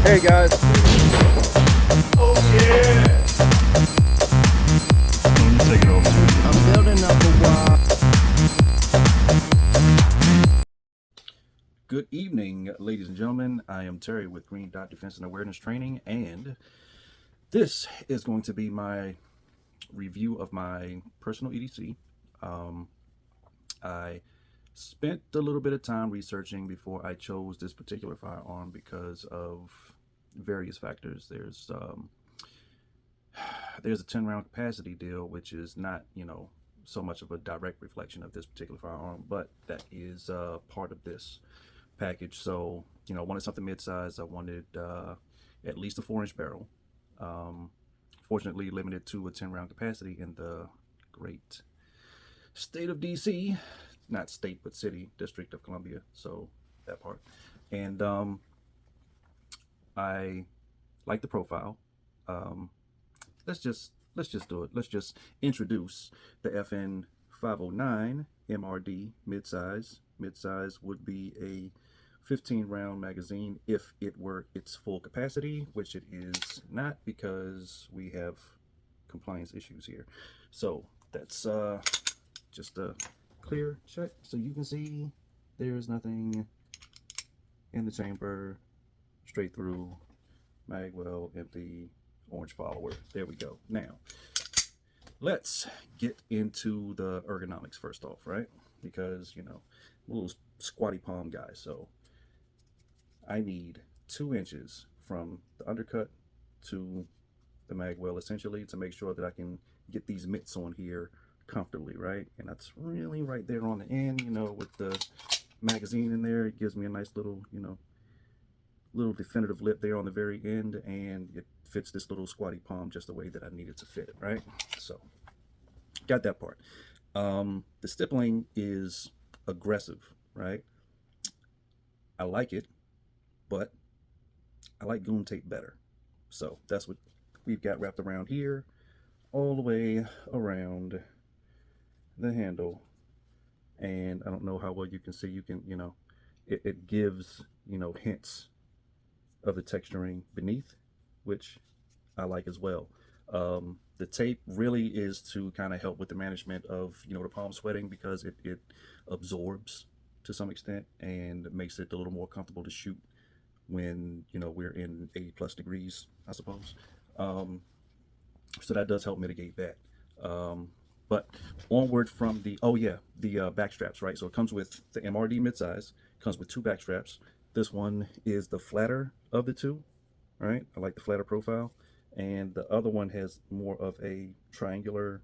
Hey guys. Oh yeah. Let me take it over. I'm building up a wall. Good evening, ladies and gentlemen. I am Terry with GreenDot Defense and Awareness Training, and this is going to be my review of my personal EDC. I spent a little bit of time researching before I chose this particular firearm because of various factors. There's a 10-round capacity deal, which is not, so much of a direct reflection of this particular firearm, but that is part of this package. So, I wanted something mid-size. I wanted at least a 4-inch barrel. Fortunately, limited to a 10-round capacity in the great state of DC, not state but city, District of Columbia. So that part, and I like the profile. Let's just do it. Let's just introduce the FN 509 MRD Midsize. Midsize would be a 15-round magazine if it were its full capacity, which it is not because we have compliance issues here. So that's just a clear check, so you can see there's nothing in the chamber. Straight through, mag well, empty, orange follower. There we go. Now let's get into the ergonomics first off, right? Because little squatty palm guy, so I need 2 inches from the undercut to the mag well, essentially, to make sure that I can get these mitts on here comfortably, right? And that's really right there on the end, with the magazine in there. It gives me a nice little, little definitive lip there on the very end, and it fits this little squatty palm just the way that I need it to fit it, right? So got that part. The stippling is aggressive, right? I like it, but I like GOON tape better. So that's what we've got wrapped around here, all the way around the handle. And I don't know how well you can see. You can, it gives, hints of the texturing beneath, which I like as well. The tape really is to kind of help with the management of, the palm sweating, because it absorbs to some extent and makes it a little more comfortable to shoot when, we're in 80+ degrees, I suppose. So that does help mitigate that. But onward from the, back straps, right? So it comes with the MRD midsize, comes with 2 back straps. This one is the flatter of the 2, right? I like the flatter profile. And the other one has more of a triangular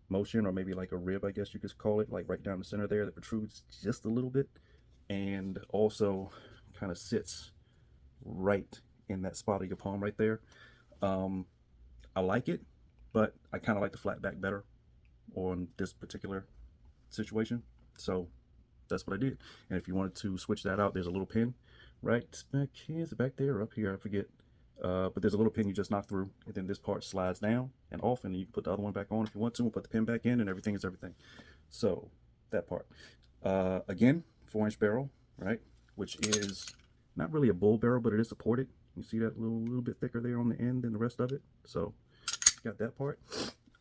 motion, or maybe like a rib, I guess you could call it, like right down the center there, that protrudes just a little bit, and also kind of sits right in that spot of your palm right there. I like it, but I kind of like the flat back better on this particular situation. So that's what I did. And if you wanted to switch that out, there's a little pin right back here. Is it back there or up here? I forget. But there's a little pin you just knock through, and then this part slides down and off, and you can put the other one back on if you want to, and put the pin back in, and everything is everything. So that part. Again, 4-inch barrel, right? Which is not really a bull barrel, but it is supported. You see that little bit thicker there on the end than the rest of it. So got that part.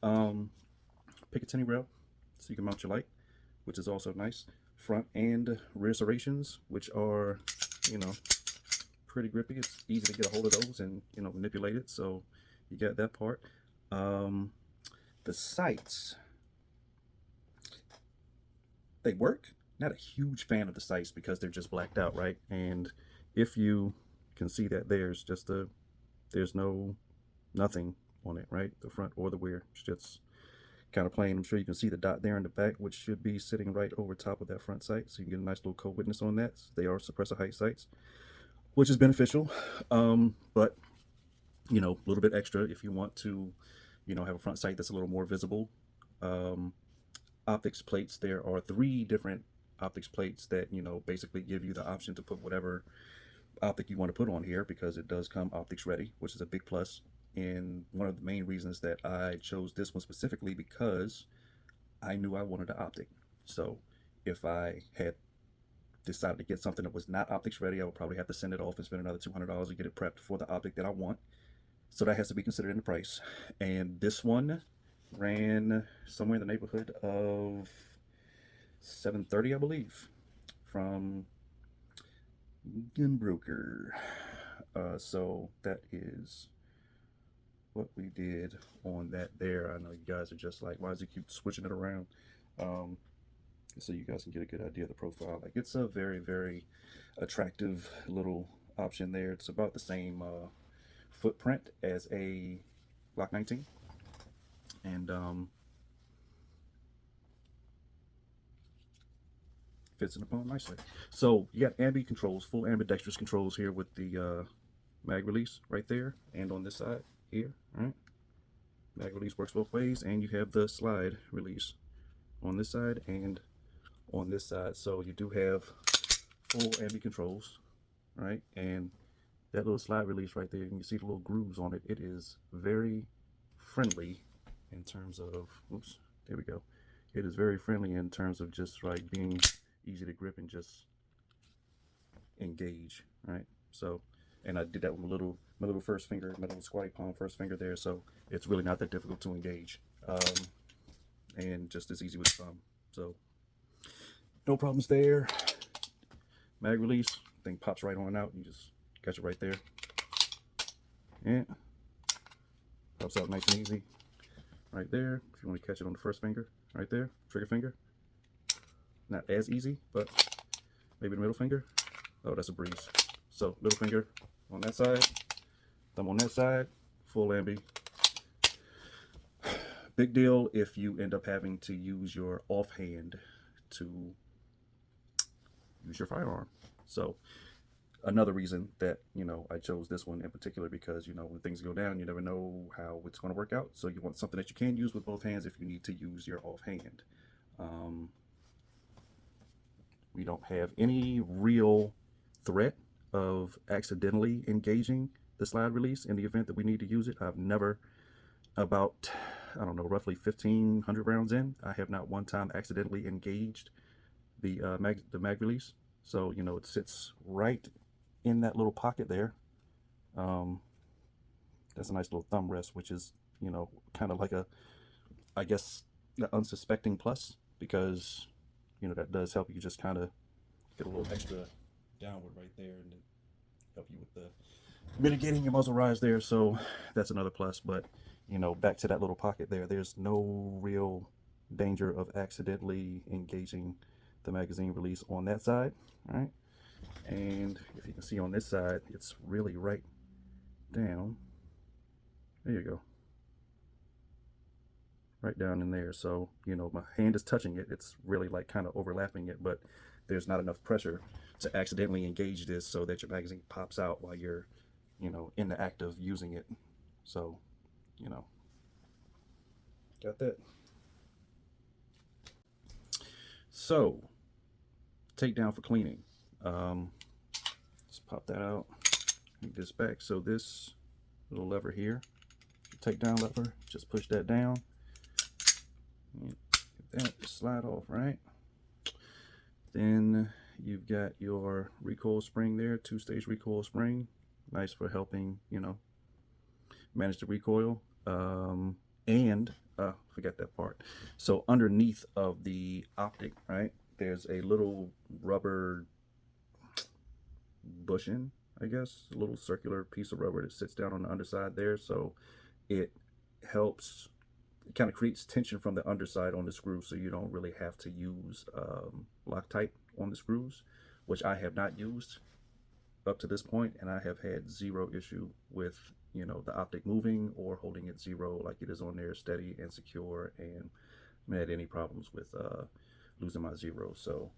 Picatinny rail, so you can mount your light, which is also nice. Front and rear serrations, which are, pretty grippy. It's easy to get a hold of those and, manipulate it. So you got that part. The sights, they work. Not a huge fan of the sights because they're just blacked out, right? And if you can see that there's nothing on it, right? The front or the rear. It's just kind of plain. I'm sure you can see the dot there in the back, which should be sitting right over top of that front sight. So you can get a nice little co-witness on that. They are suppressor height sights, which is beneficial. But, a little bit extra if you want to, have a front sight that's a little more visible. Optics plates, there are 3 different optics plates that, basically give you the option to put whatever optic you want to put on here, because it does come optics ready, which is a big plus. And one of the main reasons that I chose this one specifically, because I knew I wanted an optic. So if I had decided to get something that was not optics ready, I would probably have to send it off and spend another $200 to get it prepped for the optic that I want. So that has to be considered in the price. And this one ran somewhere in the neighborhood of $730, I believe, from Gunbroker. So that is what we did on that there. I know you guys are just like, why does he keep switching it around? So you guys can get a good idea of the profile. Like, it's a very, very attractive little option there. It's about the same footprint as a Glock 19, and fits in the palm nicely. So you got ambi controls, full ambidextrous controls here with the mag release right there, and on this side here, right? Mag release works both ways, and you have the slide release on this side and on this side. So you do have full ambi controls, right? And that little slide release right there, you can see the little grooves on it. It is very friendly in terms of, oops, there we go. It is very friendly in terms of just like being easy to grip and just engage, right? So, and I did that with my little first finger, my little squatty palm first finger there. So it's really not that difficult to engage, and just as easy with the thumb. So no problems there. Mag release, thing pops right on out. You just catch it right there. Yeah, pops out nice and easy right there. If you want to catch it on the first finger, right there, trigger finger. Not as easy, but maybe the middle finger. Oh, that's a breeze. So middle finger on that side, thumb on that side, full ambi. Big deal if you end up having to use your offhand to use your firearm. So another reason that, you know, I chose this one in particular, because, you know, when things go down, you never know how it's going to work out. So you want something that you can use with both hands if you need to use your offhand. We don't have any real threat of accidentally engaging the slide release in the event that we need to use it. I've never, about, I don't know, roughly 1,500 rounds in, I have not one time accidentally engaged the mag release. So, you know, it sits right in that little pocket there. That's a nice little thumb rest, which is, you know, kind of like a, I guess, an unsuspecting plus, because, you know, that does help you just kind of get a little extra downward right there, and help you with the mitigating your muzzle rise there. So that's another plus. But, you know, back to that little pocket there, there's no real danger of accidentally engaging the magazine release on that side, right? And if you can see on this side, it's really right down. There you go. Right down in there. So, you know, my hand is touching it. It's really like kind of overlapping it, but there's not enough pressure to accidentally engage this so that your magazine pops out while you're, you know, in the act of using it. So, you know, got that. So, takedown for cleaning. Let's pop that out. Make this back. So this little lever here, takedown lever, just push that down. Get that, slide off, right? Then you've got your recoil spring there, two-stage recoil spring. Nice for helping, you know, manage the recoil. And forget that part. So underneath of the optic, right, there's a little rubber bushing, I guess, a little circular piece of rubber that sits down on the underside there. So it helps, it kind of creates tension from the underside on the screw, so you don't really have to use Loctite on the screws, which I have not used up to this point, and I have had zero issue with, you know, the optic moving or holding it zero, like it is on there, steady and secure, and haven't had any problems with losing my zero. So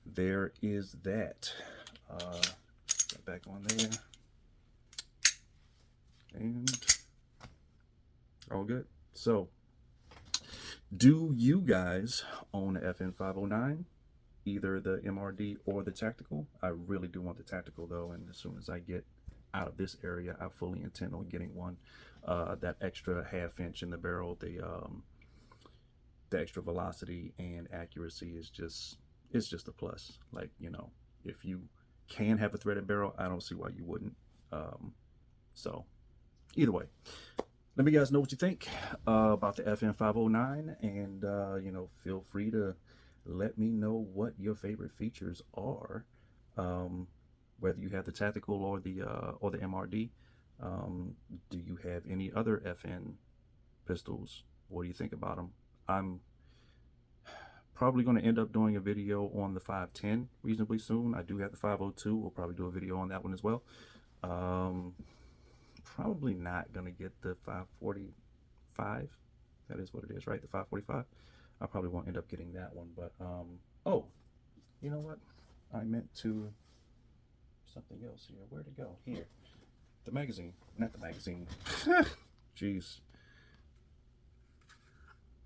there is that. Back on there, and all good. So, do you guys own the FN509, either the MRD or the tactical? I really do want the tactical though, and as soon as I get out of this area, I fully intend on getting one. That extra ½ inch in the barrel, the extra velocity and accuracy is just, it's just a plus. Like, you know, if you can have a threaded barrel, I don't see why you wouldn't. So either way, let me guys know what you think about the FN509, and you know, feel free to let me know what your favorite features are, whether you have the tactical or the MRD. Do you have any other FN pistols? What do you think about them? I'm probably going to end up doing a video on the 510 reasonably soon. I do have the 502. We'll probably do a video on that one as well. Probably not going to get the 545. That is what it is, right? The 545. I probably won't end up getting that one, but oh, you know what? I meant to something else here. Where'd it go? Here. The magazine. Not the magazine. Jeez.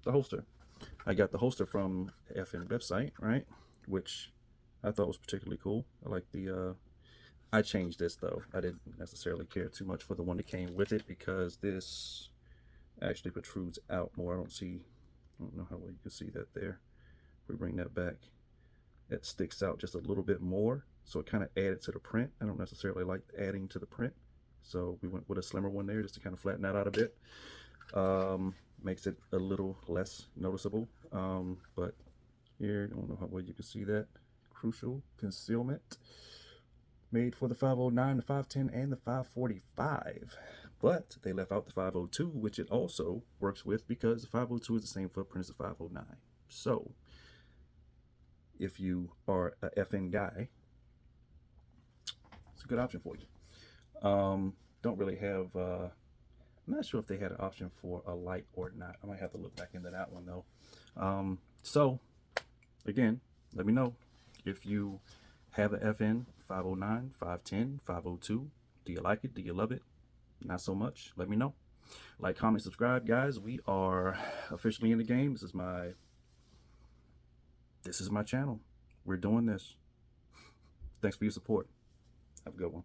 The holster. I got the holster from the FN website, right? Which I thought was particularly cool. I like the I changed this though. I didn't necessarily care too much for the one that came with it because this actually protrudes out more. I don't know how well you can see that there. If we bring that back, it sticks out just a little bit more, so it kind of added to the print. I don't necessarily like adding to the print, so we went with a slimmer one there just to kind of flatten that out a bit. Makes it a little less noticeable, but here, I don't know how well you can see that. Crucial concealment, made for the 509, the 510, and the 545, but they left out the 502, which it also works with because the 502 is the same footprint as the 509. So if you are a FN guy, it's a good option for you. Don't really have I'm not sure if they had an option for a light or not. I might have to look back into that one though. So again, let me know if you have an FN 509, 510, 502. Do you like it? Do you love it? Not so much. Let me know. Like, comment, subscribe, guys. We are officially in the game. This is my channel. We're doing this. Thanks for your support. Have a good one.